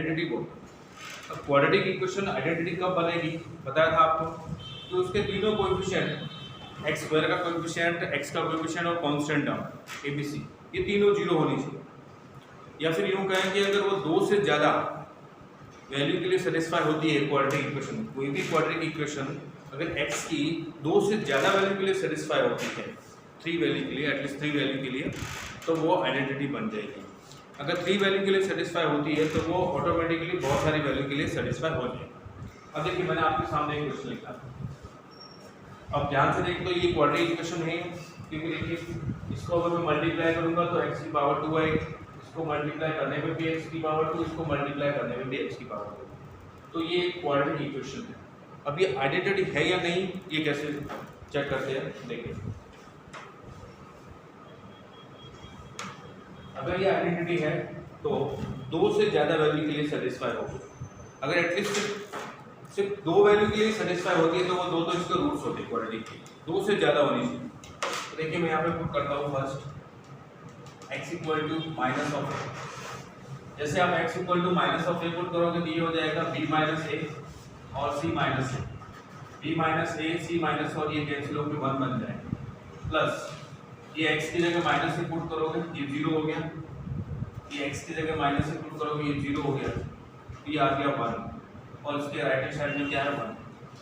Identity बोलते हैं। अब क्वाड्रेटिक इक्वेशन आइडेंटिटी कब बनेगी, बताया था आपको, कि उसके तीनों कोएफिशिएंट एक्स स्क्वायर का कोएफिशिएंट, एक्स का कोएफिशिएंट और कांस्टेंट टर्म एबीसी ये तीनों जीरो होनी चाहिए। या फिर यूं कहें कि अगर वो दो से ज़्यादा वैल्यू के लिए सेटिस्फाई होती है क्वाड्रेटिक इक्वेशन, कोई भी क्वाड्रेटिक इक्वेशन अगर x की दो से ज़्यादा वैल्यू के लिए सेटिस्फाई होती है, 3 वैल्यू के लिए, एटलीस्ट 3 वैल्यू के लिए, तो वो आइडेंटिटी बन जाएगी। अगर 3 वैल्यू के लिए सेटिस्फाई होती है तो वो ऑटोमेटिकली बहुत सारी वैल्यू के लिए सेटिस्फाई हो जाएगी। अब देखिए मैंने आपके सामने एक क्वेश्चन लिखा, अब ध्यान से देखो, तो ये क्वाड्रेटिक इक्वेशन है, क्योंकि देखिए इसको अगर मैं मल्टीप्लाई करूंगा तो x की पावर 2 आएगी, इसको मल्टीप्लाई करने पे भी x की पावर 2, इसको मल्टीप्लाई करने पे भी x की पावर 2, तो ये क्वाड्रेटिक इक्वेशन है। अब ये आइडेंटिटी है या नहीं, ये कैसे चेक करते हैं, देखिए अगर ये आइडेंटिटी है तो दो से ज्यादा वैल्यू के लिए सेटिस्फाई होगी। अगर एटलीस्ट सिर्फ दो वैल्यू के लिए सेटिस्फाई होती है तो वो दो तो इसके रूट्स होते हैं क्वाड्रेटिक के, दो से ज्यादा होनी चाहिए। तो देखिए मैं यहाँ पे पुट करता हूँ first x equal to minus of a. जैसे आप x equal to minus of a put करोगे तो ये हो जाएगा b माइनस ए और c माइनस ए, b माइनस ए c माइनस और ये कैंसिल होकर 1 बन जाएगा, प्लस ये x की जगह माइनस से पुट करोगे ये 0 हो गया, ये x की जगह माइनस से पुट करोगे ये 0 हो गया, ये आ गया 1 और इसके राइट हैंड साइड में क्या है 1,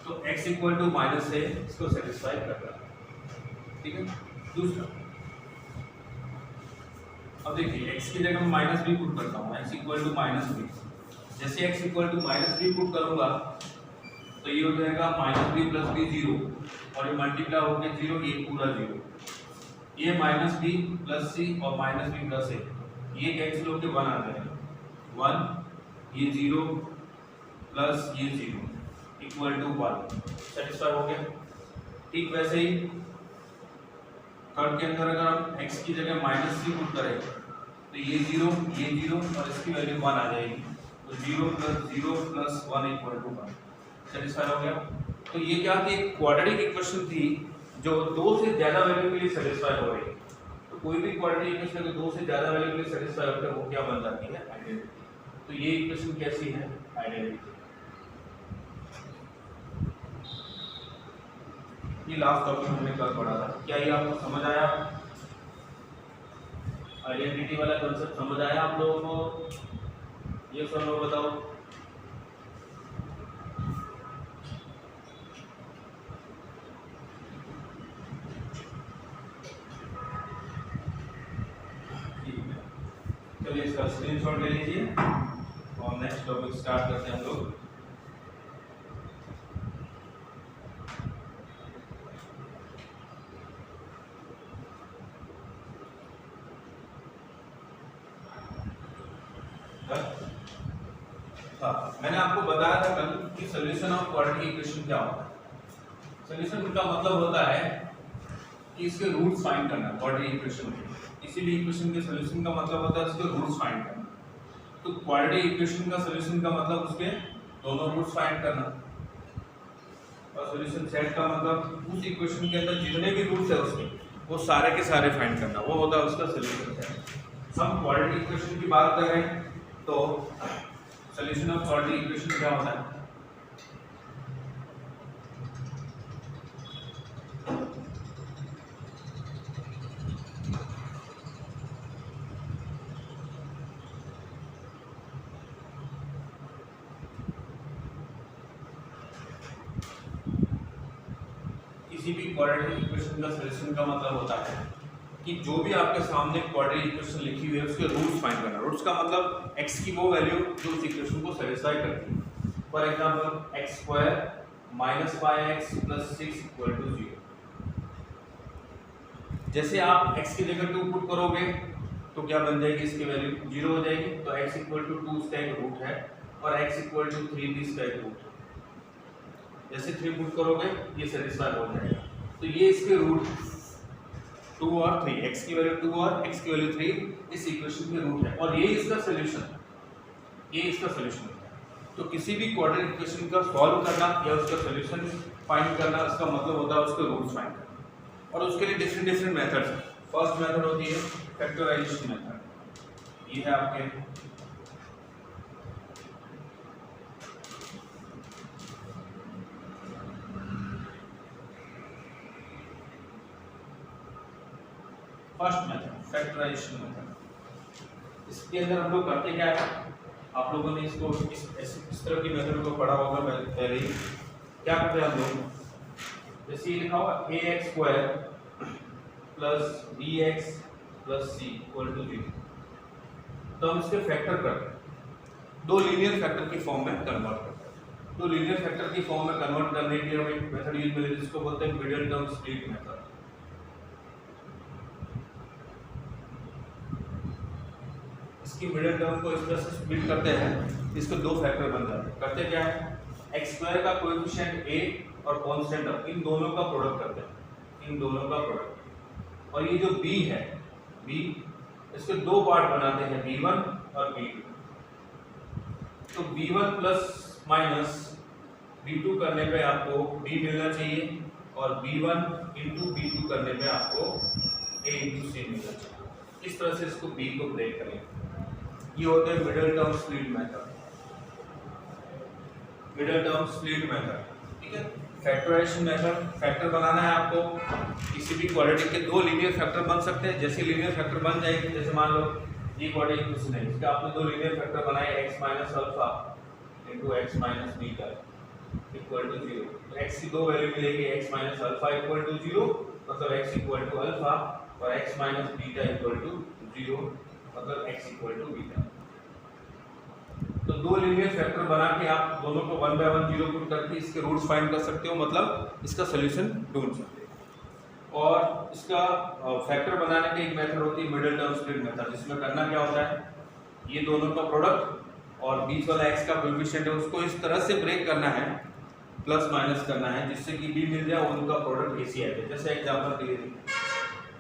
तो x इक्वल टू माइनस ए इसको सेटिस्फाई कर रहा है। ठीक है, दूसरा अब देखिए x की जगह मैं माइनस बी पुट करता हूँ, x equal to minus b. जैसे x equal to minus b put करूंगा तो ये हो जाएगा माइनस बी प्लस बी 0 और ये मल्टीप्लाई हो गया 0, ये पूरा 0, ये माइनस बी प्लस सी और माइनस बी प्लस ए, ये कैंसिल होकर 1 आ जाएगा, 1 ये 0 प्लस ये 0 इक्वल टू 1, सेटिस्फाई हो गया। ठीक वैसे ही थर्ड के अंदर अगर हम x की जगह माइनस सी पुट करें तो ये 0 और इसकी वैल्यू 1 आ जाएगी, तो 0 प्लस 1 इक्वल टू 1, सेटिस्फाई हो गया। तो ये क्या थी, एक क्वाड्रेटिक इक्वेशन थी जो दो से ज्यादा वैल्यू के लिए सेटिस्फाई हो रही है। तो कोई भी क्वाड्रेटिक इक्वेशन अगर दो से ज्यादा वैल्यू के लिए सेटिस्फाई होता है वो क्या बन जाती है, आइडेंटिटी। तो ये इक्वेशन कैसी है, आइडेंटिटी। ये लास्ट टॉपिक हमने कल पढ़ा था, क्या ये आपको समझ आया, आइडेंटिटी वाला कॉन्सेप्ट समझ आया आप लोगों को, ये सब लोग बताओ। चलिए इसका स्क्रीनशॉट ले लीजिए और नेक्स्ट टॉपिक स्टार्ट करते हैं हम लोग। हाँ, मैंने आपको बताया था कल कि सॉल्यूशन ऑफ क्वाड्रेटिक इक्वेशन क्या होता है। सॉल्यूशन का मतलब होता है कि इसके रूट्स फाइंड करना, क्वाड्रेटिक इक्वेशन के किसी भी इक्वेशन के सॉल्यूशन का मतलब होता है उसके रूट्स फाइंड करना। तो क्वाड्रेटिक इक्वेशन का सॉल्यूशन का मतलब उसके दोनों रूट्स फाइंड करना, और सॉल्यूशन सेट का मतलब उस इक्वेशन के अंदर जितने भी रूट्स है उसके वो सारे के सारे फाइंड करना, वो होता है उसका सॉल्यूशन सेट। हम क्वाड्रेटिक इक्वेशन की बात कर रहे हैं तो सॉल्यूशन ऑफ क्वाड्रेटिक इक्वेशन क्या होता है, किसी भी क्वाड्रेटिक इक्वेशन का सॉल्यूशन का मतलब होता है कि जो भी आपके सामने क्वाड्रेटिक इक्वेशन लिखी हुई है उसके रूट्स फाइंड करना। रूट्स का मतलब x की वो वैल्यू जो उस इक्वेशन को सेटिस्फाई करती है। For example x square minus 5x plus 6 equal to 0। जैसे आप x की जगह 2 पुट करोगे तो क्या बन जाएगी, इसकी वैल्यू 0 हो जाएगी, तो x इक्वल टू 2 इसका एक रूट है और x इक्वल टू 3 भी इसका एक रूट है। जैसे 3 पुट करोगे ये सेटिस्फाई हो जाएगा। तो ये इसके रूट 2 और 3, x की वैल्यू 2 और x की वैल्यू 3 इस इक्वेशन के रूट है और ये इसका सॉल्यूशन है, ये इसका सॉल्यूशन है। तो किसी भी क्वाड्रेटिक इक्वेशन का सॉल्व करना या उसका सॉल्यूशन फाइंड करना, इसका मतलब होता है उसके रूट्स फाइंड करना। और उसके लिए डिफरेंट मेथड्स हैं। फर्स्ट मेथड होती है फैक्टराइजेशन मेथड, ये है आपके फर्स्ट मेथड फैक्टराइजेशन मेथड। इसके अंदर हम लोग करते क्या है, आप लोगों ने इसको इस तरह की मेथड को पढ़ा होगा पहले ही। क्या करते हैं हम लोग, जैसे ये लिखा हुआ ax² plus bx plus c equal to 0, तो हम इसके फैक्टर करते हैं, दो लीनियर फैक्टर की फॉर्म में कन्वर्ट करते हैं। तो लीनियर फैक्टर की फॉर्म में कन्वर्ट करने के लिए हम एक मेथड यूज करेंगे जिसको बोलते हैं मिडिल टर्म स्प्लिट मेथड। इसकी मिडिल टर्म को इस तरह से स्प्लिट करते हैं, इसको दो फैक्टर बन जाते हैं। करते क्या है, x² का कोएफिशिएंट a और कांस्टेंट इन दोनों का प्रोडक्ट करते हैं, इन दोनों का प्रोडक्ट। और ये जो b है, b इसके दो पार्ट बनाते हैं, b1 और b2। तो b1 प्लस माइनस b2 करने पे आपको b मिलना चाहिए, और b1 इंटू b2 करने पे आपको a इंटू c मिलना चाहिए। इस तरह से इसको b को ब्रेक करेंगे। ये होते हैं middle term split method, middle term split method, ठीक है। फैक्टराइजेशन मेथड, फैक्टर बनाना है आपको, किसी भी क्वाड्रेटिक के दो लीनियर फैक्टर बन सकते हैं। जैसे लीनियर फैक्टर बन जाएंगे, जैसे मान लो ये क्वाड्रेटिक क्वेश्चन है, इसका आपने दो लीनियर फैक्टर बनाए x minus alpha into x minus beta equal to 0। तो x की दो वैल्यू मिलेगी, x minus alpha equal to 0 मतलब x इक्वल टू अल्फा, और x minus beta equal to 0 मतलब x इक्वल टू बीटा। तो दो लीनियर फैक्टर बना के आप दोनों को 1 बाय 1 0 पुट करके इसके रूट्स फाइंड कर सकते हो, मतलब इसका सॉल्यूशन ढूंढ सकते हो। और इसका फैक्टर बनाने की एक मेथड होती है मिडिल टर्म स्प्लिट मेथड, जिसमें करना क्या होता है, ये दोनों का प्रोडक्ट और बीच वाला x का कोएफिशिएंट है उसको इस तरह से ब्रेक करना है, प्लस माइनस करना है, जिससे कि b मिल जाए, उनका प्रोडक्ट ac आ जाए। जैसे एग्जांपल के लिए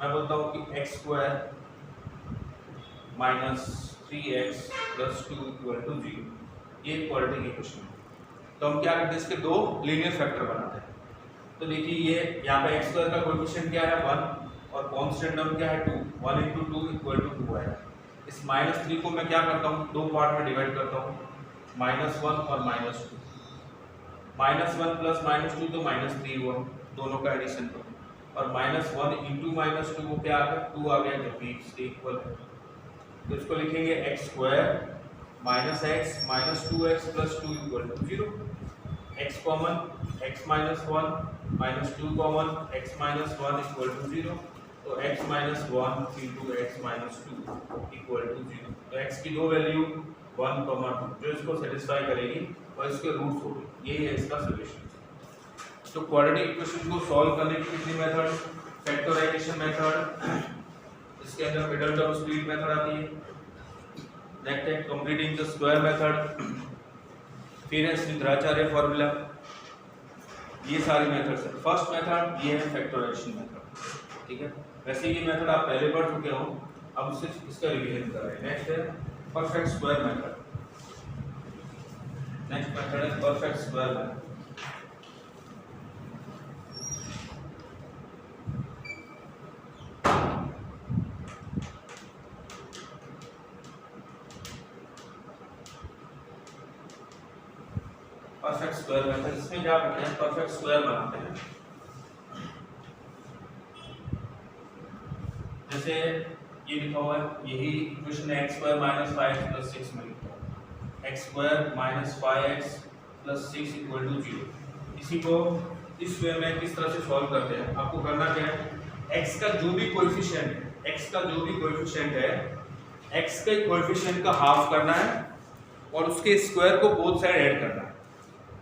मैं बोलता हूँ कि x² minus 3x plus 2 equal to 0, ये क्वाड्रेटिक इक्वेशन है। तो हम क्या करते हैं, इसके दो लीनियर फैक्टर बनाते हैं। तो देखिए ये यहाँ पे x² का कोएफिशिएंट क्या है 1 और कांस्टेंट टर्म क्या है 2, 1 इंटू 2 इक्वल टू 2 है। इस -3 को मैं क्या करता हूँ, दो पार्ट में डिवाइड करता हूँ, -1 और -2। -1 प्लस -2 तो -3 हुआ, दोनों का एडिशन करो, और -1 इंटू -2 को क्या आ गया, 2 आ गया, जो कि इसके इक्वल है। तो इसको लिखेंगे x² minus x minus 2x plus 2 equal to 0। x common, x minus 1 minus 2 common, x minus 1 equal to 0। तो x minus 1 into x minus 2 equal to 0। तो x की दो वैल्यू 1, 2 जो इसको सेटिस्फाई करेगी और इसके रूट्स होंगे, यही है इसका सॉल्यूशन। तो क्वाड्रेटिक इक्वेशन को सॉल्व करने की कितनी मेथड, फैक्टराइजेशन मेथड, इसके अंदर मिडिल टर्म स्प्लिट मेथड आती है, नेक्स्ट है कंप्लीटिंग द स्क्वायर मेथड, फिर है श्रीधराचार्य फॉर्मूला, ये सारी मेथड्स है। फर्स्ट मेथड ये है फैक्टराइजेशन मेथड, ठीक है। वैसे ये मेथड आप पहले पढ़ चुके हो, अब सिर्फ इसका रिवीजन कर रहे हैं। नेक्स्ट है perfect square method, next method है perfect square method. Perfect square method, इसमें क्या करते हैं, परफेक्ट स्क्वायर बनाते हैं। जैसे ये लिखा हुआ है, यही इक्वेशन है, x² माइनस 5x प्लस 6 में लिखा है, x² minus 5x plus 6 equal to 0। इसी को इस वे में किस तरह से सॉल्व करते हैं, आपको करना क्या है, x का जो भी कोएफिशिएंट है, x का जो भी कोएफिशिएंट है, x के कोएफिशिएंट का हाफ करना है और उसके स्क्वायर को बोथ साइड ऐड करना है।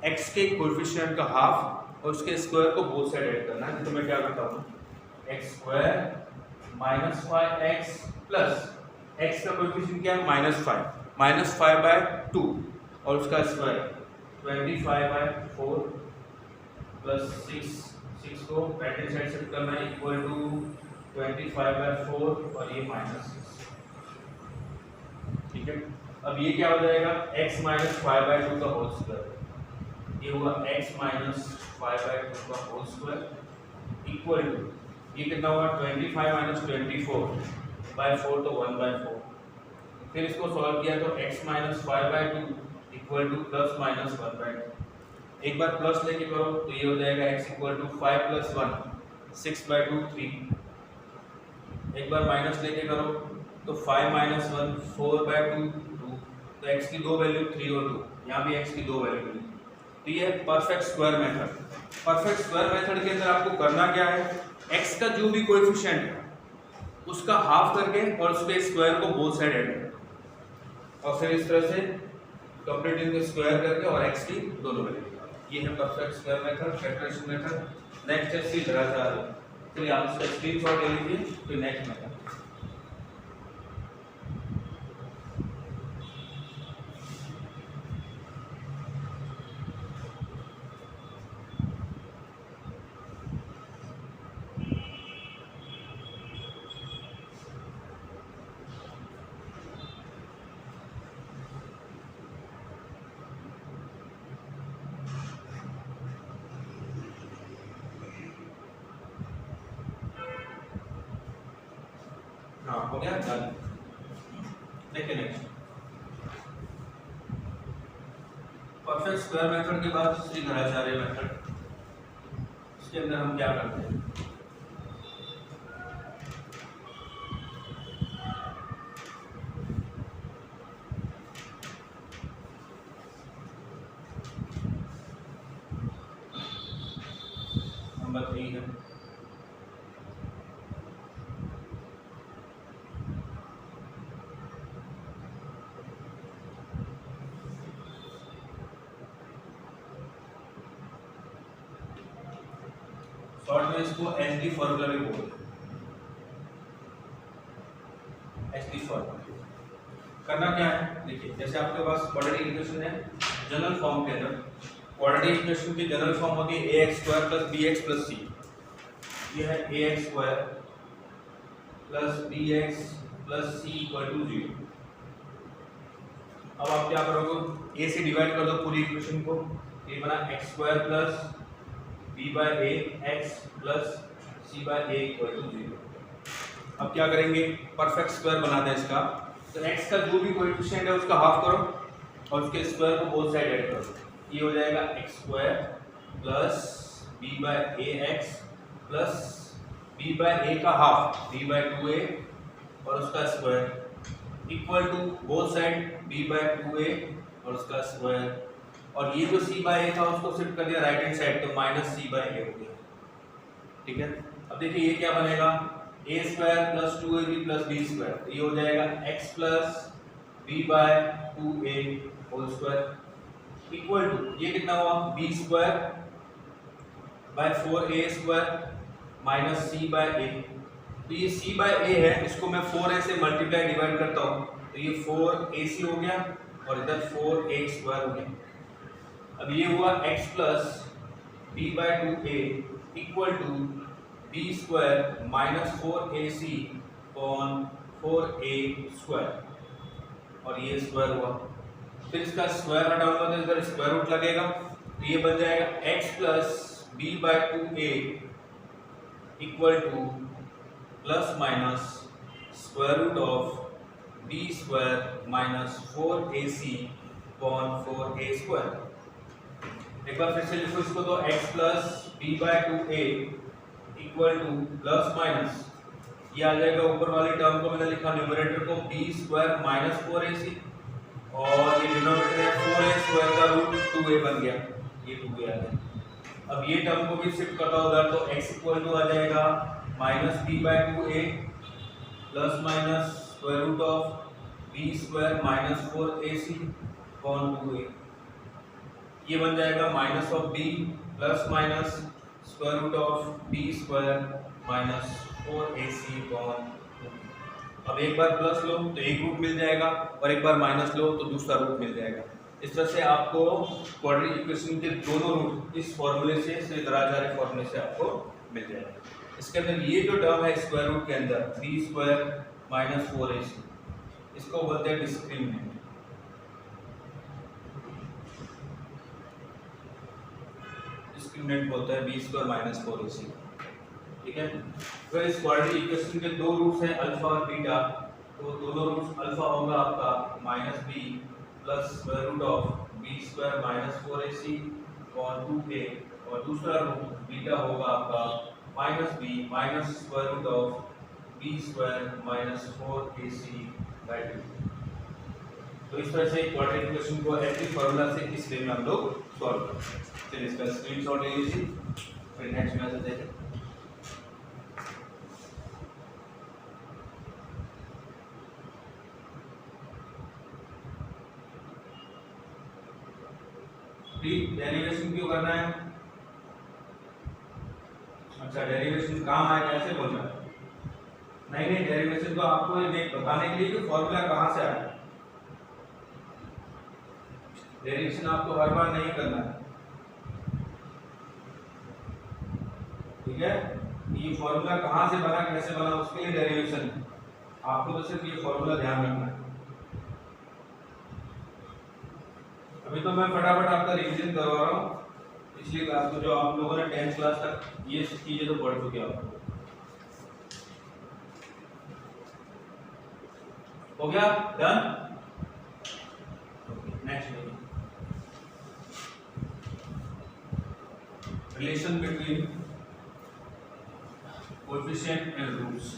x के कोएफिशिएंट का हाफ और उसके स्क्वायर को बोथ साइड ऐड करना है। तो मैं क्या करता हूँ, x² minus 5x plus x का कोएफिशिएंट क्या है -5, -5/2 और उसका स्क्वायर 25/4 प्लस 6 को राइट हैंड साइड शिफ्ट करना है इक्वल टू 25/4 और ये -6, ठीक है। अब ये क्या हो जाएगा, x माइनस 5/2 का होल स्क्वायर, ये हुआ x माइनस 5/2 का होल स्क्वायर इक्वल टू ये कितना हुआ 25 माइनस 24/4 तो 1/4। फिर इसको सॉल्व किया तो x minus 5/2 equal two plus minus 1/2। एक बार प्लस लेके करो तो ये हो जाएगा x इक्वल टू 5 प्लस 1 6/2 3, एक बार माइनस लेके करो तो 5 माइनस 1 4/2 2, तो x की दो वैल्यू 3 और 2, यहाँ भी x की दो वैल्यू मिली। तो ये perfect square method. Perfect square method के अंदर आपको करना क्या है, x का जो भी कोएफिशिएंट है उसका हाफ करके और उसके स्क्वायर को बोथ साइड ऐड करना, और फिर इस तरह से कंप्लीटिंग द स्क्वायर करके और x की दोनों वैल्यू निकालना। ये है perfect square method, factorization method. Next है सी धराचार। चलिए आप इसका स्क्रीनशॉट ले लीजिए। तो नेक्स्ट मेथड हाँ हो गया डन। देखिए नेक्स्ट परफेक्ट स्क्वायर मेथड के बाद श्री धराचार्य मेथड। इसके अंदर हम क्या करते हैं, नंबर 3 है शॉर्ट में इसको एचडी फॉर्मूला भी बोलते हैं। एचडी फॉर्मूला करना क्या है, देखिए जैसे आपके पास क्वाड्रेटिक इक्वेशन है जनरल फॉर्म के अंदर, क्वाड्रेटिक इक्वेशन की जनरल फॉर्म होती है ax² + bx + c। ये है ax² + bx + c = 0। अब आप क्या करोगे, a से डिवाइड कर दो पूरी इक्वेशन को, ये बना x² + b/a x + c/a = 0। अब क्या करेंगे, परफेक्ट स्क्वायर बनाते हैं इसका। तो x का जो भी कोएफिशिएंट है उसका हाफ करो और उसके स्क्वायर को बोथ साइड ऐड करो। ये हो जाएगा x² + b/ax + b/a का हाफ b/2a और उसका square equal to both side b/2a और उसका स्क्वायर, और ये जो c/a था उसको शिफ्ट कर दिया राइट हैंड साइड तो -c/a हो गया। ठीक है, अब देखिए ये क्या बनेगा, a² + 2ab + b², तो ये हो जाएगा x + b/2a whole square equal to ये कितना हुआ b² / 4a² - c/a। तो ये c/a है, इसको मैं 4a से मल्टीप्लाई डिवाइड करता हूँ तो ये 4ac हो गया और इधर 4a² हो गया। अब ये हुआ x + b/2a equal to b² - 4ac / 4a² और ये स्क्वायर हुआ। फिर इसका स्क्वायर हटाऊंगा तो इधर स्क्वायर रूट लगेगा, तो ये बन जाएगा x + b/2a equal to ± √(b² - 4ac / 4a²। एक बार फिर से लिखो इसको, तो x + b/2a equal two plus minus ये आ जाएगा ऊपर वाली टर्म को मैंने लिखा न्यूमरेटर को b² - 4ac और ये डिनोमिनेटर है 4a² का √2a बन गया, ये 2a आ गया। अब ये टर्म को भी शिफ्ट करता होगा तो x इक्वल टू आ जाएगा -b/2a ± √(b² - 4ac / 2a। ये बन जाएगा -b ± √(b² - 4ac / 2। अब एक बार प्लस लो तो एक रूट मिल जाएगा और एक बार माइनस लो तो दूसरा रूट मिल जाएगा। इस तरह से आपको क्वाड्रेटिक इक्वेशन के दोनों रूट इस फॉर्मूले से, श्री धराचार्य फॉर्मूले से आपको मिल जाएगा। इसके अंदर ये जो टर्म है स्क्वायर रूट के अंदर b² - 4ac, इसको बोलते हैं डिस्क्रिमिनेंट। डिस्क्रिमिनेंट बोलता है b² - 4ac। ठीक है, अगर इस क्वाड्रेटिक इक्वेशन के दो रूट्स हैं अल्फा और बीटा, तो दोनों रूट्स अल्फा होगा आपका -b + √(b² - 4ac / 2a और दूसरा रूट बीटा होगा आपका -b - √(b² b square minus 4ac by 2। तो इस तरह से क्वाड्रेटिक इक्वेशन को इलेक्ट्रिक फॉर्मूला से इस वे में हम लोग सॉल्व करते हैं। चलिए इसका स्क्रीनशॉट ले लीजिए, फिर नेक्स्ट मेथड देखें। डेरिवेशन क्यों करना है? अच्छा, डेरिवेशन काम आया कैसे बोल रहा है? नहीं, डेरिवेशन तो आपको ये बताने के लिए कि फॉर्मूला कहां से आया। डेरिवेशन आपको हर बार नहीं करना है, ठीक है? ये फॉर्मूला कहां से बना, कैसे बना, उसके लिए डेरिवेशन है। आपको तो सिर्फ ये फॉर्मूला ध्यान रखना है। अभी तो मैं फटाफट आपका रिवीजन करवा रहा हूँ पिछली क्लास में, जो आप लोगों ने 10th क्लास तक ये चीजें तो पढ़ चुके हो। हो गया done? Next relation between coefficient and roots.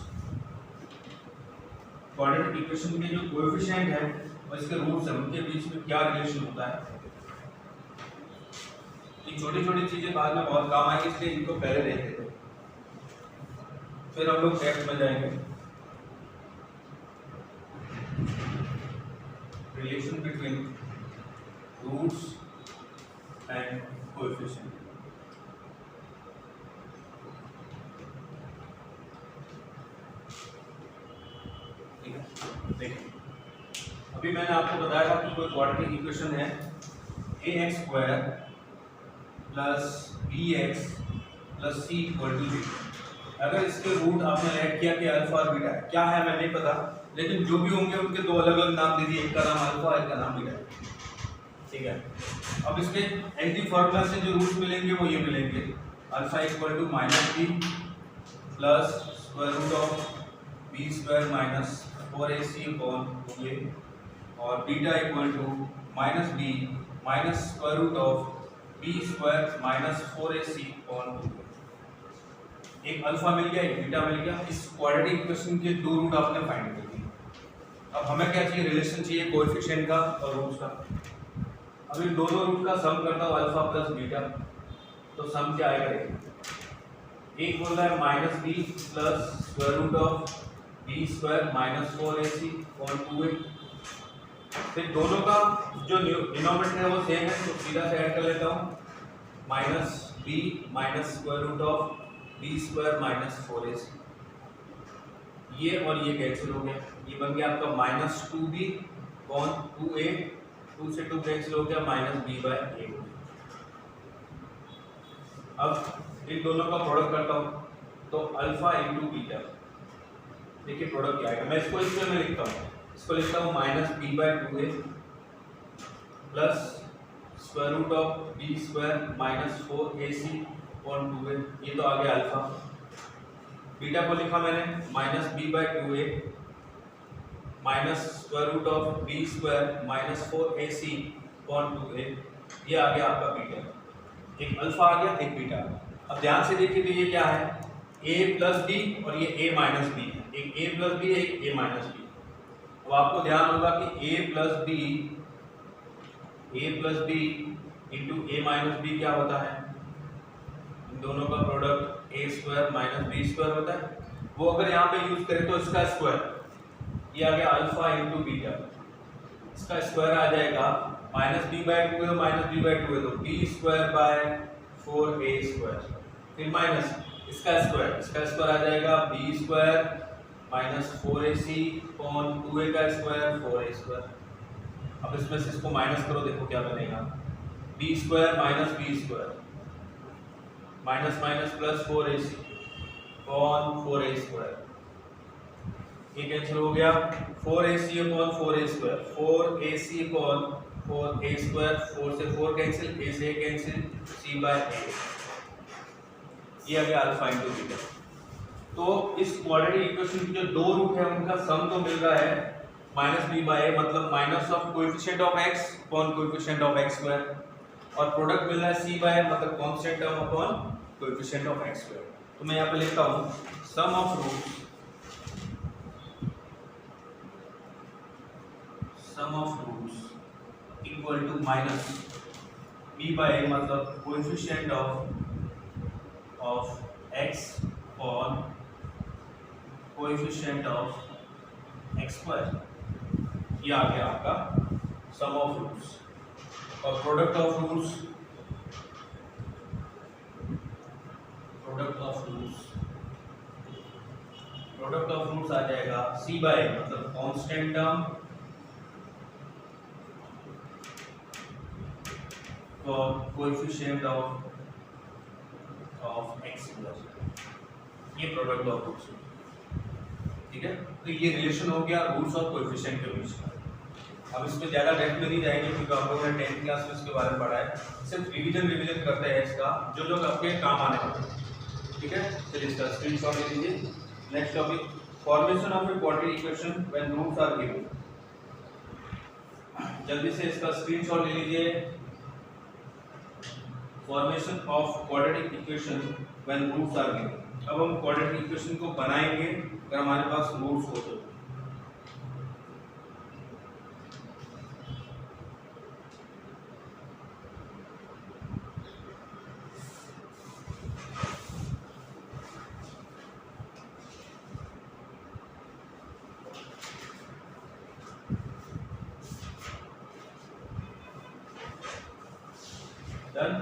Quadratic equation के जो कोएफिशिएंट है और इसके रूट्स हैं, उनके बीच में क्या रिलेशन होता है। ये छोटी छोटी चीजें बाद में बहुत काम आएगी, इसलिए इनको पहले देख लेते हैं, फिर हम लोग टेक्स्ट में जाएंगे। Relation between roots and coefficient. ठीक है, देखिए अभी मैंने आपको बताया था कि कोई क्वाड्रेटिक इक्वेशन है ax square plus bx plus c equal to 0। अगर इसके रूट आपने ऐड किया कि अल्फा और बीटा है, क्या है मैं नहीं पता, लेकिन जो भी होंगे उनके दो अलग अलग नाम दे दिए, एक का नाम अल्फा, एक का नाम बीटा है, ठीक है? अब इसके एंटी फॉर्मूला से जो रूट मिलेंगे वो ये मिलेंगे, alpha equal to minus b plus square root of b square minus 4ac upon 2a, और beta equal to minus b minus square root of b square minus 4ac upon 2a। एक alpha मिल गया, एक beta मिल गया। इस quadratic equation के दो root आपने find कर दिए। अब हमें क्या चाहिए? रिलेशन चाहिए कोएफिशिएंट का और रूट्स का। अब इन दोनों रूट का सम करता हूं अल्फा प्लस बीटा, तो सम क्या आएगा? एक बोल रहा है minus b plus square root of b square minus 4ac upon 2a। फिर दोनों का जो डिनोमिनेटर है वो सेम है, तो सीधा से ऐड कर लेता हूँ, minus b minus square root of b square minus 4ac। ये और ये कैंसिल हो गया, ये बन गया आपका माइनस 2b अपॉन 2a, 2 से 2 कैंसिल हो गया, माइनस b बाय a। अब इन दोनों का प्रोडक्ट करता हूँ, तो अल्फा इंटू बीटा, देखिए प्रोडक्ट क्या आएगा। मैं इसको इस में लिखता हूँ, इसको लिखता हूँ minus b by 2a plus square root of b square minus 4ac upon 2a। ये तो आ गया अल्फा। बीटा को लिखा मैंने minus b by 2a minus square root of b square minus 4ac upon 2a। ये आ गया आपका बीटा। एक अल्फा आ गया, एक बीटा। अब ध्यान से देखिए तो ये क्या है? a प्लस बी और ये a माइनस बी है। एक a प्लस बी है, एक a माइनस बी। अब आपको ध्यान होगा कि a plus b into a minus b क्या होता है? इन दोनों का product a square minus b square होता है। वो अगर यहाँ पे यूज करें तो इसका स्क्वायर, ये आ गया अल्फा इंटू बीटा, इसका स्क्वायर आ जाएगा माइनस बी बाय 2 है, माइनस बी बाय 2 है तो b square by 4a square, फिर माइनस इसका स्क्वायर आ जाएगा b square minus 4ac upon 2a का स्क्वायर 4a स्क्वायर। अब इसमें से इसको माइनस करो, देखो क्या बनेगा, b square minus b square minus minus plus 4ac upon 4a square. ये कैंसिल हो गया, 4ac upon 4a square, 4ac upon 4a square, 4 से 4 कैंसिल, a से a cancel, c by a। ये आ गया अल्फा इंटू बीटा। तो इस क्वाड्रेटिक इक्वेशन की जो दो रूट है उनका सम तो मिल रहा है माइनस बी बाय a, मतलब minus of coefficient of x upon coefficient of x square, और प्रोडक्ट मिल रहा है c बाय मतलब constant term upon coefficient of x square. तो मैं यहाँ पे लिखता हूँ sum of root sum of roots equal to minus b by a, मतलब कोएफिशिएंट ऑफ एक्स और कोएफिशिएंट ऑफ एक्स स्क्वायर, ये आ गया आपका सम ऑफ रूट्स। और प्रोडक्ट ऑफ रूट्स आ जाएगा सी बाय, मतलब constant term for coefficient of x plus, ये प्रोडक्ट ऑफ रूट्स, ठीक है। तो ये रिलेशन हो गया रूट्स और कोएफिशिएंट के बीच का। अब इसमें ज़्यादा डेप्थ में नहीं जाएंगे क्योंकि आप लोगों ने 10th क्लास में इसके बारे में पढ़ा है, सिर्फ रिवीजन करते हैं इसका, जो लोग आपके काम आने वाले हैं, ठीक है। चलिए इसका स्क्रीनशॉट ले लीजिए। Next topic, formation of a quadratic equation when roots are given. जल्दी से इसका स्क्रीनशॉट ले लीजिए। Formation of quadratic equation when roots are given. अब हम क्वाड्रेटिक इक्वेशन को बनाएंगे अगर हमारे पास रूट्स हो तो। Done?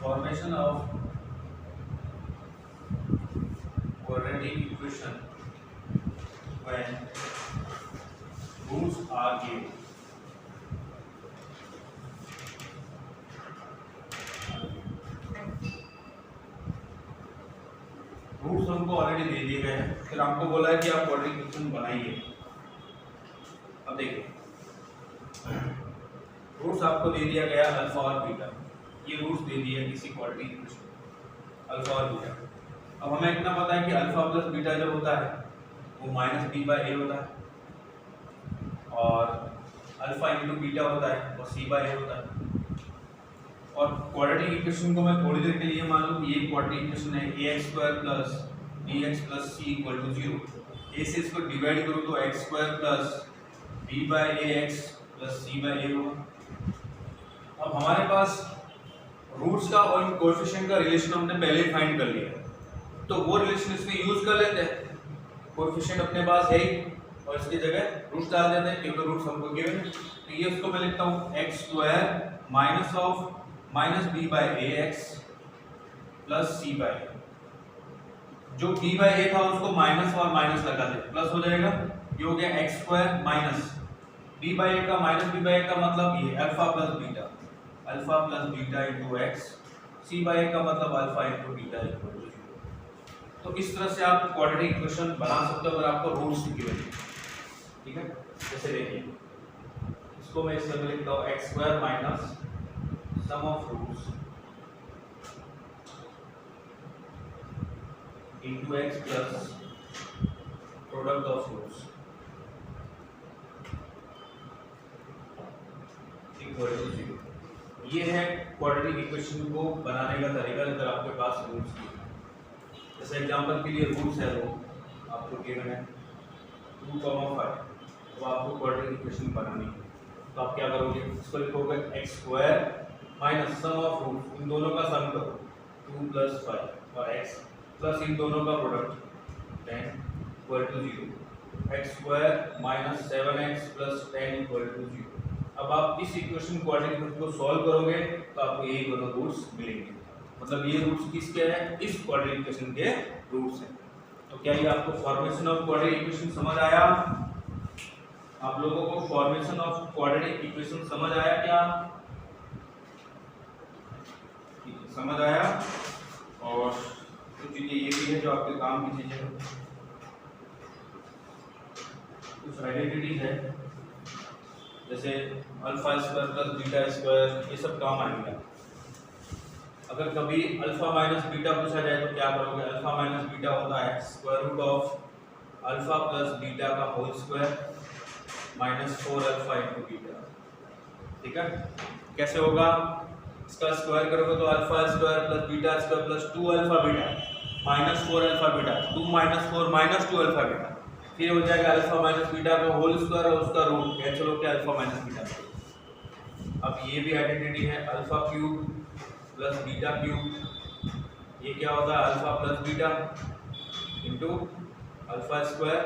Formation of quadratic equation when roots are given. Roots हमको ऑलरेडी दे दिए गए हैं, फिर आपको बोला है कि आप क्वाड्रेटिक इक्वेशन बनाइए। अब देखिए, रूट्स आपको दे दिया गया अल्फा और बीटा, ये रूट्स दे दिए किसी क्वाड्रेटिक इक्वेशन अल्फा और बीटा। अब हमें इतना पता है कि अल्फा प्लस बीटा जो होता है वो माइनस बी बाय ए होता है, और अल्फा इंटू बीटा होता है वो सी बाय ए होता है। और क्वाड्रेटिक इक्वेशन को मैं थोड़ी देर के लिए मान लूँ कि ये क्वाड्रेटिक इक्वेशन है a x square plus b x plus c equal to 0। A से इसको डिवाइड करूँ तो x square plus b by a x plus c by a होगा। अब हमारे पास रूट्स का और कोएफिशिएंट का रिलेशन हमने पहले ही फाइंड कर लिया, तो वो रिलेशन इसमें यूज कर लेते हैं। कोएफिशिएंट अपने पास है ही और इसकी जगह रूट्स डाल देते हैं क्योंकि रूट्स हमको गिवन है। तो ये उसको मैं लिखता हूँ x square minus of minus b by a x plus c by a. जो बी बाय ए था उसको माइनस और माइनस लगा दे, प्लस हो जाएगा, ये हो गया x square minus b by a का माइनस बी बाय ए का मतलब ये alpha plus beta into x, c by a का मतलब alpha into beta equal to 0। तो इस तरह से आप क्वाड्रेटिक इक्वेशन बना सकते हो अगर आपको रूट्स गिवन है, ठीक है। जैसे देखिए, इसको मैं इसमें लिखता हूँ x square minus sum of roots into x plus product of roots equal to 0। ये है क्वाड्रेटिक इक्वेशन को बनाने का तरीका अगर आपके पास रूट्स की। जैसे एग्जांपल के लिए रूट्स है वो आपको गिवन है 2, 5, तो आपको क्वाड्रेटिक इक्वेशन बनानी है। तो आप क्या करोगे, इसको लिखोगे x square minus sum of roots, इन दोनों का सम करो 2 + 5 और x प्लस इन दोनों का product 10 equal to 0। X square minus 7x plus 10 equal to 0। अब आप इस इक्वेशन क्वाड्रेटिक को सॉल्व करोगे तो आपको यही दोनों रूट्स मिलेंगे, मतलब ये रूट्स किसके हैं, इस क्वाड्रेटिक इक्वेशन के रूट्स हैं। तो क्या ये आपको फॉर्मेशन ऑफ क्वाड्रेटिक इक्वेशन समझ आया? आप लोगों को फॉर्मेशन ऑफ क्वाड्रेटिक इक्वेशन समझ आया क्या? समझ आया? और कुछ चीजें ये भी है जो आपके काम की चीजें हैं, कुछ आइडेंटिटी है जैसे alpha square plus beta square, ये सब काम आएगा। अगर कभी अल्फा माइनस बीटा पूछा जाए तो क्या करोगे? अल्फा माइनस बीटा होता है square root of alpha plus beta का whole square minus 4 alpha into beta. ठीक है, कैसे होगा? इसका स्क्वायर करोगे तो alpha square plus beta square plus 2 alpha beta minus 4 alpha beta, 2 minus 4 minus 2 alpha beta, फिर हो जाएगा अल्फा माइनस बीटा का होल स्क्वायर और उसका रूट कैंसिल होकर अल्फा माइनस बीटा। अब ये भी आइडेंटिटी है, alpha cube plus beta cube, ये क्या होता है? Alpha plus beta into alpha square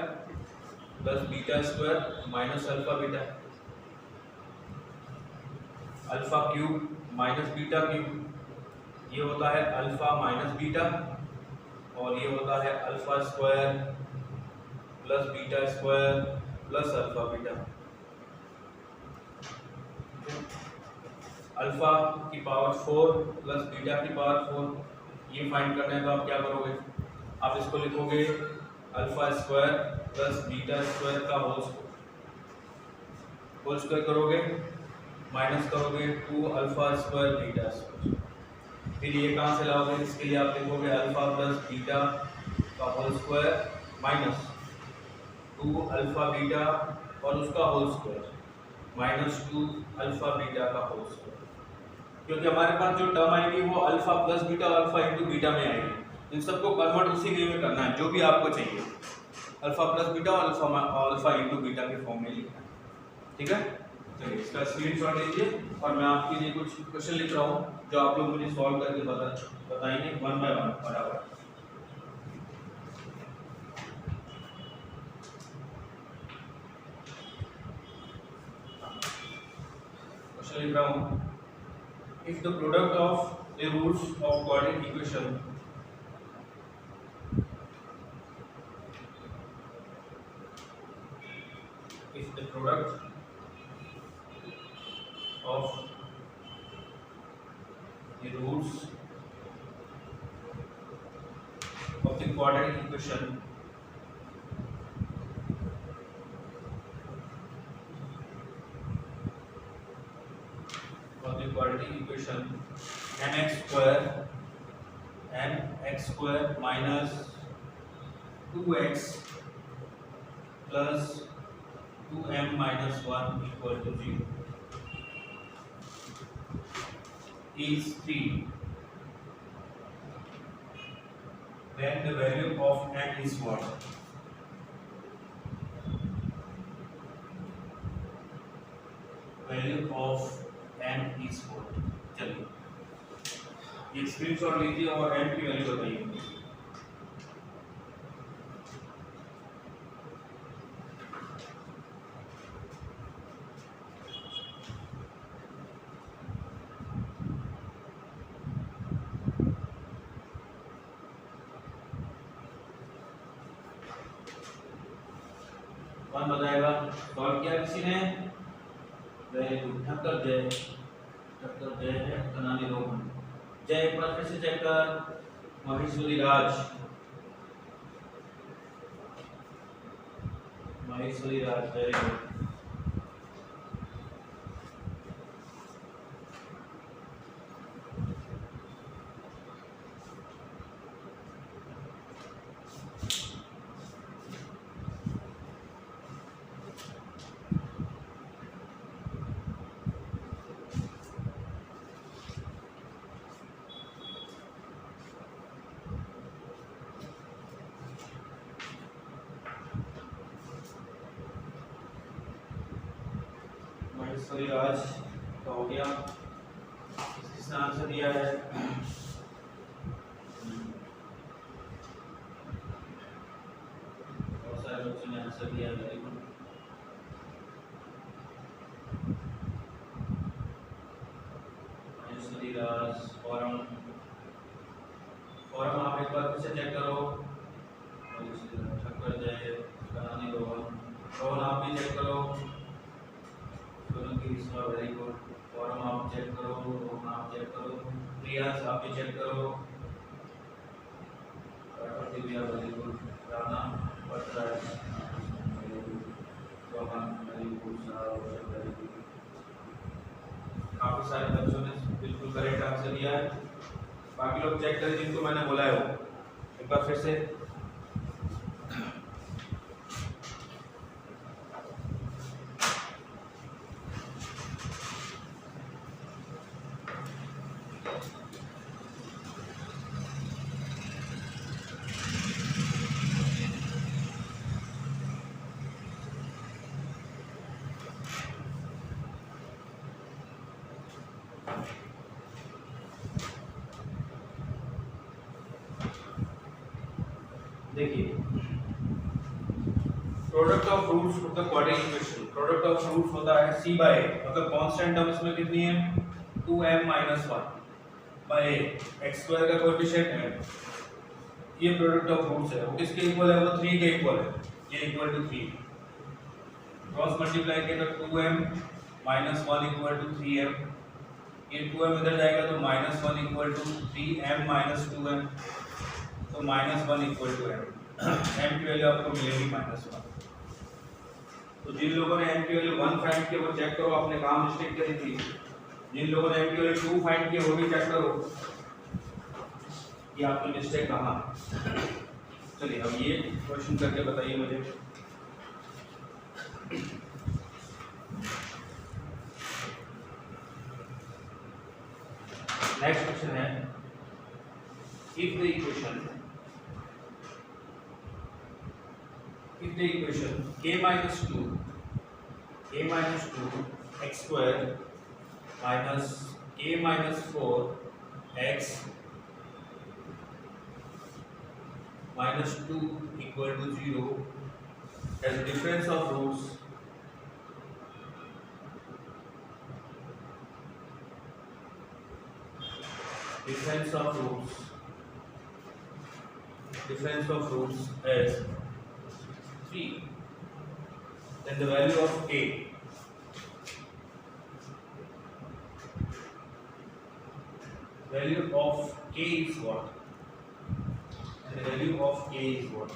plus beta square minus alpha beta. Alpha cube minus beta cube, ये होता है अल्फा माइनस बीटा, और ये होता है alpha square plus beta square plus alpha beta. Alpha की पावर 4 प्लस बीटा की power 4, ये फाइंड करना है तो आप क्या करोगे? आप इसको लिखोगे alpha square plus beta square का होल स्क्वायर करोगे माइनस करोगे 2 अल्फा स्क्वायर बीटा स्क्वायर, फिर ये कहाँ से लाओगे? इसके लिए आप लिखोगे अल्फा प्लस बीटा का whole square minus 2 alpha beta और उसका whole square minus 2 alpha beta का होल स्क्वायर, क्योंकि हमारे पास जो टर्म आएगी वो अल्फा प्लस बीटा और अल्फा इंटू बीटा में आएगी। इन सबको कन्वर्ट उसी वे में करना है जो भी आपको चाहिए, अल्फा प्लस बीटा और अल्फा इंटू बीटा के फॉर्म में लिखना है। ठीक है, चलिए इसका स्क्रीनशॉट लीजिए और मैं आपके लिए कुछ क्वेश्चन लिख रहा हूँ जो आप लोग मुझे सॉल्व करके बताएंगे 1 बाय 1 बराबर। क्वेश्चन लिख रहा हूँ, if the product of the roots of quadratic equation if the product of the roots of the quadratic equation mx square minus 2x plus 2m minus 1 equal to 0 is 3 then the value of n is what? Value of n is what? चलिए ये screenshot लीजिए और n की value बताइए। कौन बताएगा? Solve किया किसी ने? ठक्कर जय है कनानी रोहन। जय एक बार फिर से चेक कर। महेश्वरी राज वेरी गुड। महेश्वरी राज का हो गया। किसने आंसर दिया है? बहुत सारे बच्चों ने आंसर दिया है। Very good. महेश्वरी राज फॉरम आप एक बार फिर से चेक करो। ठक्कर जय कनानी रोहन आप भी चेक करो। Very good. फॉरम आप चेक करो, रोहन आप चेक करो, प्रियांश आप भी चेक करो। Very good. Rana Patraj very good. Rohan very good. बाकी सारे बच्चों ने बिल्कुल करेक्ट आंसर दिया है। बाकी लोग चेक करें जिनको मैंने बोला है वो एक बार फिर से। देखिए product of roots of the quadratic equation, product of roots होता है c बाय मतलब कांस्टेंट टर्म इसमें कितनी है 2m - 1 बाय x स्क्वायर का कोएफिशिएंट है। ये प्रोडक्ट ऑफ रूट्स है, वो किसके इक्वल है, वो 3 के इक्वल है, ये इक्वल टू 3। क्रॉस मल्टीप्लाई किया तो 2m - 1 इक्वल टू 3m, ये 2m इधर जाएगा तो -1 इक्वल टू 3m - 2m, तो -1 इक्वल टू m, m की वैल्यू आपको मिलेगी -1। तो जिन लोगों ने m की वैल्यू 1 फाइंड किया वो चेक करो, आपने काम मिस्टेक करी थी। जिन लोगों ने m की वैल्यू 2 फाइंड किया वो भी चेक करो कि आपकी मिस्टेक कहाँ। चलिए अब ये क्वेश्चन करके बताइए मुझे। नेक्स्ट क्वेश्चन है, if the equation k minus 2 x square minus k minus 4 x minus 2 equal to 0 has a difference of roots as 3, then the value of k is what? And the value of k is what?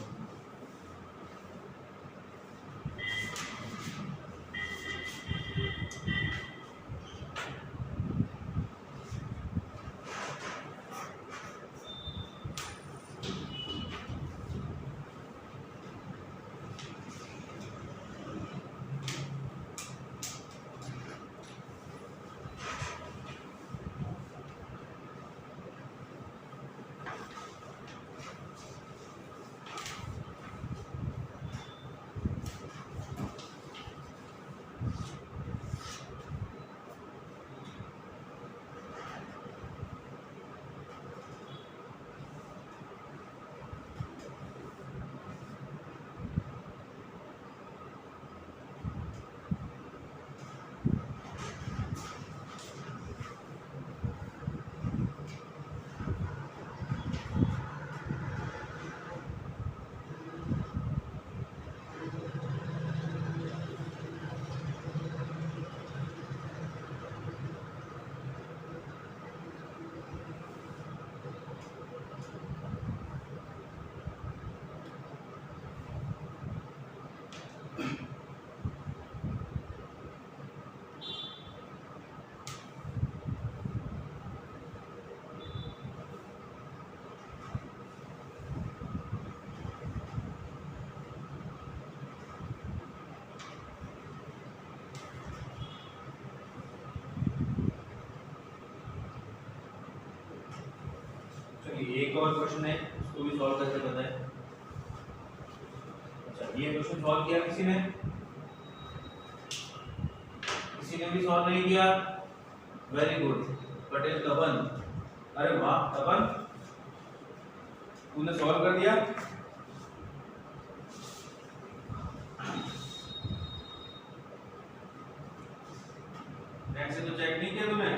एक और question है, उसको भी solve करके बताएं। अच्छा ये question solve किया किसी ने भी सॉल्व नहीं किया, वेरी गुड पटेल तपन, अरे वाह तपन तूने सॉल्व कर दिया। नेट से तो चेक नहीं किया तुमने,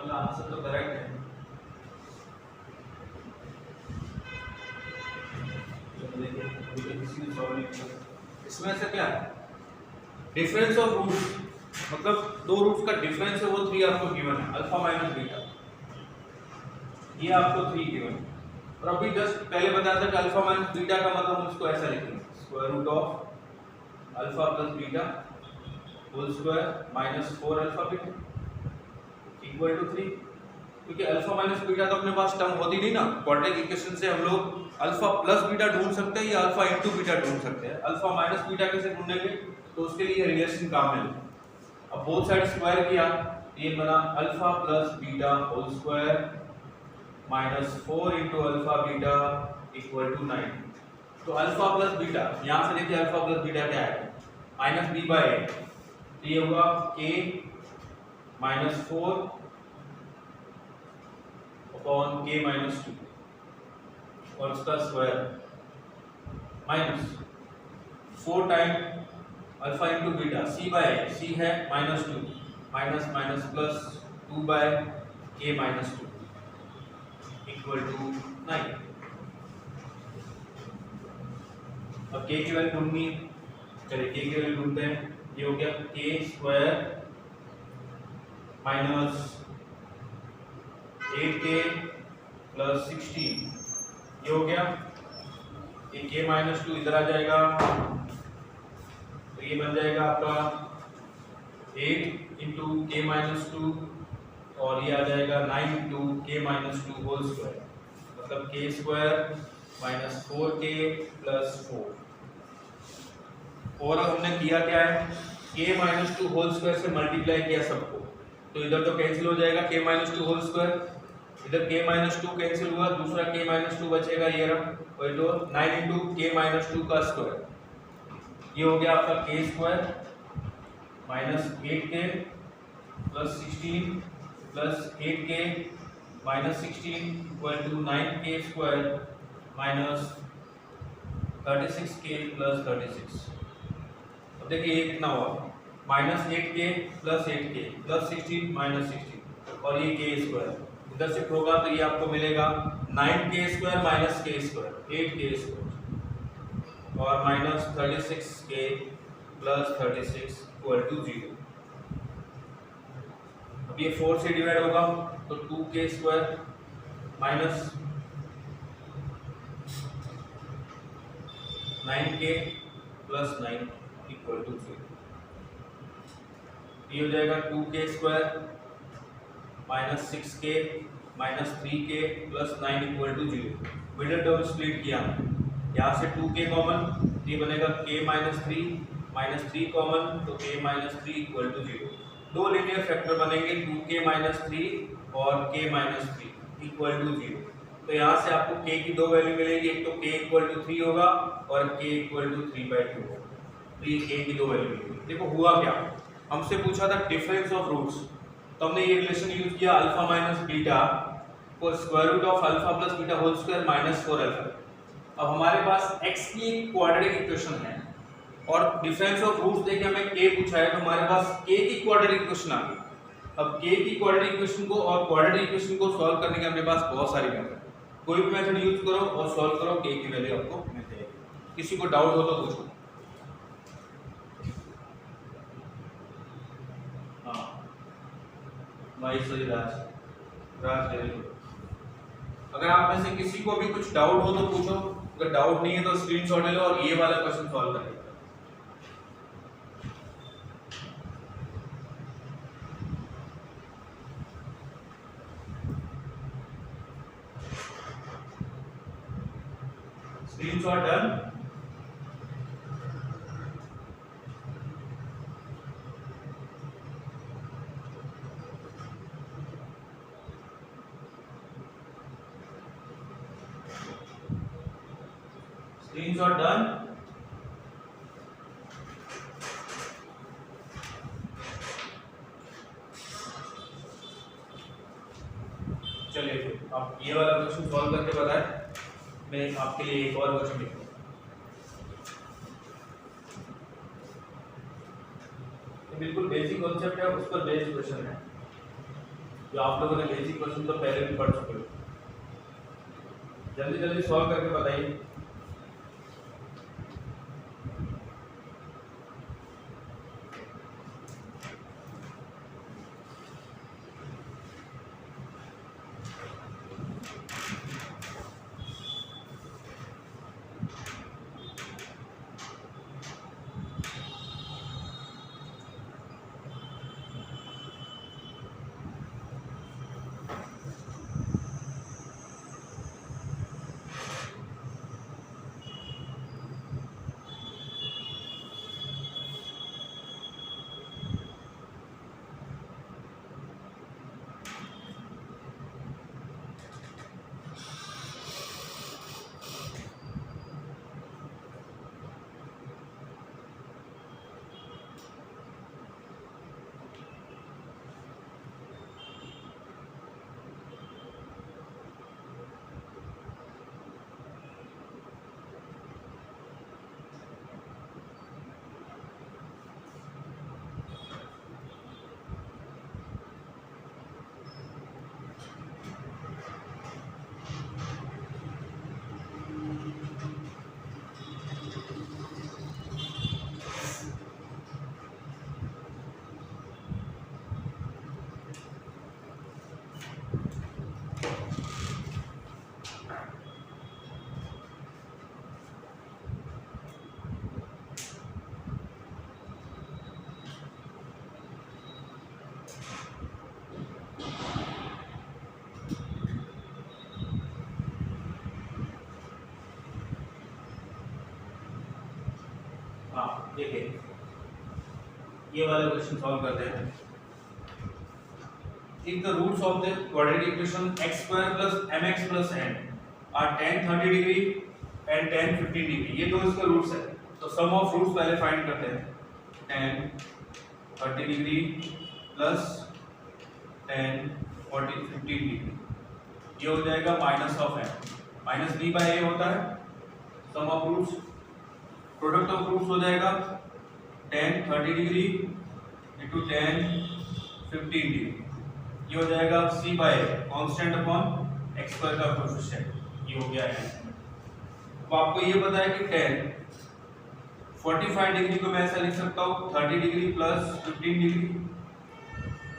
आंसर तो करेक्ट है। किसी ने सॉल्व नहीं किया। इसमें से क्या डिफरेंस ऑफ रूट्स, मतलब दो रूट्स का डिफरेंस है वो 3 आपको गिवन है, अल्फा माइनस बीटा। ये आपको 3 गिवन। और अभी जस्ट पहले बताया था कि अल्फा माइनस बीटा का मतलब हम इसको ऐसा लिखेंगे, square root of alpha plus beta whole square minus 4 alpha beta equal to 3। क्योंकि अल्फा माइनस बीटा तो अपने पास टर्म होती नहीं ना, क्वाड्रेटिक इक्वेशन से हम लोग अल्फा प्लस बीटा ढूंढ सकते हैं या अल्फा इंटू बीटा ढूंढ सकते हैं। अल्फा माइनस बीटा कैसे ढूंढेंगे, तो उसके लिए रिलेशन काम में लेंगे। अब बोथ साइड स्क्वायर किया, ये बना alpha plus beta whole square minus 4 into alpha beta equal to 9। तो अल्फा प्लस बीटा यहाँ से देखिए, अल्फा प्लस बीटा क्या है, माइनस बी बाई ए, तो ये होगा के माइनस 4 अपॉन के माइनस 2 और उसका square minus 4 time alpha into beta C by A, C है minus 2 minus minus plus 2 by k minus 2 equal to 9। अब के की वैल्यू ढूंढनी है, चलिए के की वैल्यू ढूंढते हैं। ये हो गया के स्क्वायर माइनस 8k प्लस 16, ये हो गया। ये के माइनस 2 इधर आ जाएगा, तो ये बन जाएगा आपका 8 इंटू के माइनस 2 और ये आ जाएगा 9 इंटू के माइनस 2 होल स्क्वायर, मतलब के स्क्वायर माइनस 4k प्लस 4। और हमने किया क्या है, के माइनस 2 होल स्क्वायर से मल्टीप्लाई किया सबको, तो इधर तो कैंसिल हो जाएगा के माइनस 2 होल स्क्वायर, इधर के माइनस 2 कैंसिल हुआ, दूसरा के माइनस 2 बचेगा, ये रहा, और तो 9 इंटू के माइनस 2 का स्क्वायर, ये हो गया आपका k square minus 8k plus 16 plus 8k minus 16 equal to 9k square minus 36k plus 36। अब देखिए ये कितना हुआ, minus 8k plus 8k plus 16 minus 16 और ये के स्क्वायर इधर शिफ्ट होगा, तो ये आपको मिलेगा 9k square minus k square 8k square और minus 36k plus 36 equal to 0। अब ये 4 से डिवाइड होगा तो 2k square minus 9k plus 9 equal to 0। ये हो जाएगा 2k square minus 6k minus 3k plus 9 equal to 0। Middle term split किया, यहाँ से 2k कॉमन, ये बनेगा k माइनस 3 कॉमन, तो k माइनस 3 इक्वल टू 0। दो लीनियर फैक्टर बनेंगे 2k माइनस 3 और k माइनस 3 इक्वल टू 0। तो यहाँ से आपको k की दो वैल्यू मिलेगी, एक तो k इक्वल टू 3 होगा और k इक्वल टू 3/2 होगा, तो ये k की दो वैल्यू मिलेगी। देखो हुआ क्या, हमसे पूछा था डिफरेंस ऑफ रूट्स, तो हमने ये रिलेशन यूज किया अल्फा माइनस बीटा को square root of alpha plus beta whole square minus 4 alpha. अब हमारे पास x की एक क्वाड्रेटिक इक्वेशन है और डिफरेंस ऑफ रूट्स देके हमें k पूछा है, तो हमारे पास k की क्वाड्रेटिक इक्वेशन आ गई। अब k की क्वाड्रेटिक इक्वेशन को और क्वाड्रेटिक इक्वेशन को सॉल्व करने के अपने पास बहुत सारी मेथड है, कोई भी मेथड यूज करो और सॉल्व करो, k की वैल्यू आपको मिल जाएगी। किसी को डाउट हो तो पूछो। हाँ भाई सही राज वेरी गुड। अगर आप में से किसी को भी कुछ डाउट हो तो पूछो, अगर डाउट नहीं है तो स्क्रीनशॉट ले लो और ये वाला क्वेश्चन सॉल्व करें। Screenshot done. Screenshot done. चलिए फिर आप ये वाला क्वेश्चन सॉल्व करके बताएं, मैं आपके लिए एक और क्वेश्चन लिखूंगा। बिल्कुल बेसिक कॉन्सेप्ट है, उस पर बेस्ड क्वेश्चन है, जो आप लोगों ने बेसिक क्वेश्चन तो पहले भी पढ़ चुके हो। जल्दी जल्दी सॉल्व करके बताइए। ये वाला क्वेश्चन सॉल्व करते हैं। If the roots of the quadratic equation x square plus mx plus n are tan 30 degree and tan 15 degree, ये दो इसके रूट्स है, तो सम ऑफ रूट्स पहले फाइंड करते हैं। tan 30 degree plus tan 15 degree, ये हो जाएगा minus of n, minus b by a होता है sum of roots, product of roots हो जाएगा tan 30 degree into tan 15 degree, ये हो जाएगा c by constant upon X square का कोएफिशिएंट, ये हो गया है। अब आपको ये पता है कि tan 45 डिग्री को मैं ऐसा लिख सकता हूँ 30 डिग्री प्लस 15 डिग्री,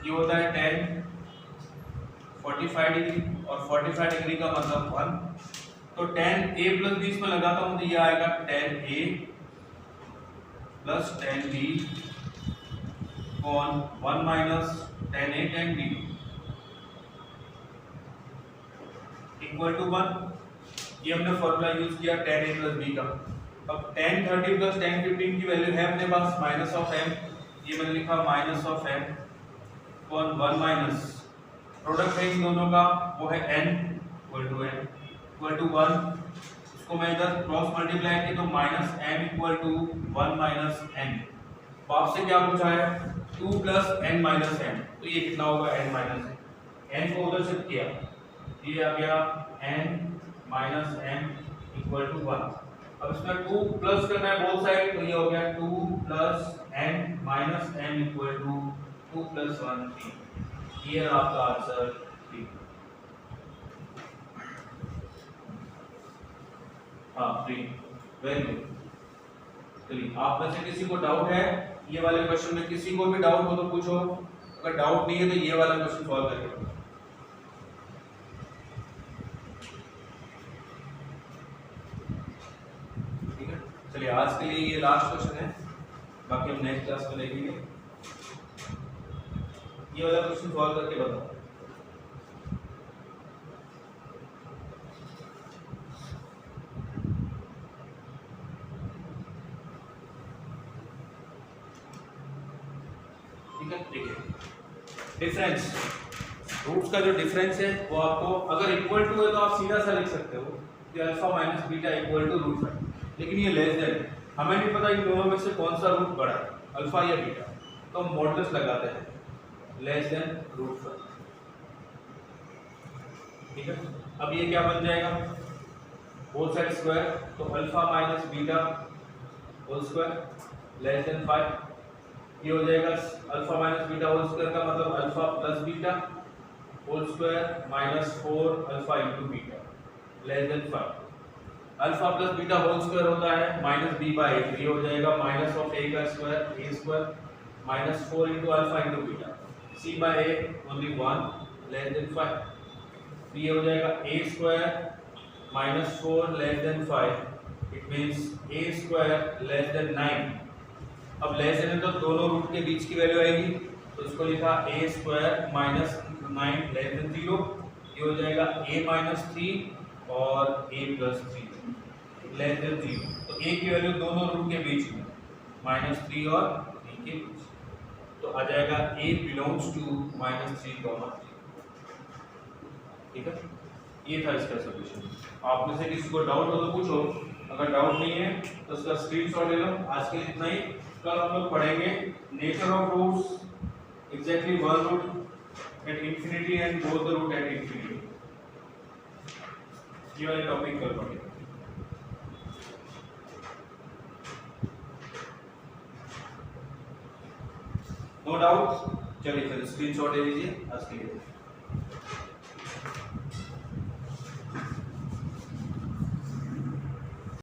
ये होता है tan 45 डिग्री, और 45 डिग्री का मतलब 1, तो tan a प्लस b इसमें लगाता हूँ तो ये आएगा tan a plus tan b upon 1 minus tan a tan b equal to 1। ये हमने फॉर्मूला यूज किया tan a प्लस b का। अब tan 30 प्लस tan 15 की वैल्यू है अपने पास माइनस ऑफ m, ये मैंने लिखा minus of m upon 1 minus product है इन दोनों का वो है n इक्वल टू 1, इसको मैं इधर क्रॉस मल्टीप्लाई किया तो minus m equal to 1 minus n। तो आपसे क्या पूछा है 2 प्लस n माइनस n, तो ये कितना होगा n माइनस n को उधर शिफ्ट किया, ये आ गया n minus m equal to 1। अब इसमें 2 प्लस करना है बोथ साइड, तो ये हो गया 2 plus n minus m equal to 2 plus 1 3, ये रहा आपका आंसर 3। हाँ 3, वेरी गुड। चलिए आप में से किसी को डाउट है ये वाले क्वेश्चन में, किसी को भी डाउट हो तो पूछो, अगर डाउट नहीं है तो ये वाला क्वेश्चन सॉल्व करेंगे। चलिए आज के लिए ये लास्ट क्वेश्चन है, बाकी हम नेक्स्ट क्लास में देखेंगे। ये वाला क्वेश्चन सॉल्व करके बताओ। ठीक है, देखिए डिफरेंस, रूट्स का जो डिफरेंस है वो आपको अगर इक्वल टू है तो आप सीधा सा लिख सकते हो कि alpha minus beta equal to root 5, लेकिन ये लेस देन, हमें नहीं पता इन दोनों में से कौन सा रूट बड़ा है, अल्फा या बीटा, तो हम मॉडुलस लगाते हैं लेस देन रूट 5। ठीक है, अब ये क्या बन जाएगा बोथ साइड स्क्वायर, तो alpha minus beta whole square less than 5, ये हो जाएगा alpha minus beta whole square का मतलब alpha plus beta whole square minus 4 alpha into beta less than 5। Alpha plus beta whole square होता है minus B by 8, ये हो जाएगा माइनस ऑफ ए का square A square minus 4 into alpha into beta, C by A only 1 less than 5, ये हो जाएगा A square minus 4 less than 5, it means A square less than 9। अब less than तो दोनों रूट के बीच की value आएगी, तो इसको लिखा ए स्क्वायर माइनस 9 लेस देन 0, ये हो जाएगा ए माइनस 3 और ए प्लस 3 लेस देन 0, तो ए की वैल्यू दोनों रूट के बीच में माइनस 3 और 3 के बीच, तो आ जाएगा ए बिलोंग्स टू माइनस 3, 3। ठीक है, ये था इसका सॉल्यूशन। आप में से किसी को डाउट हो तो पूछो, अगर डाउट नहीं है तो उसका स्क्रीनशॉट ले लो। आज के लिए इतना ही, कल हम लोग पढ़ेंगे nature of roots, exactly one root at infinity and both the root at infinity, ये वाले टॉपिक कल पढ़ेंगे। नो डाउट, चलिए फिर स्क्रीनशॉट ले लीजिए आज के लिए।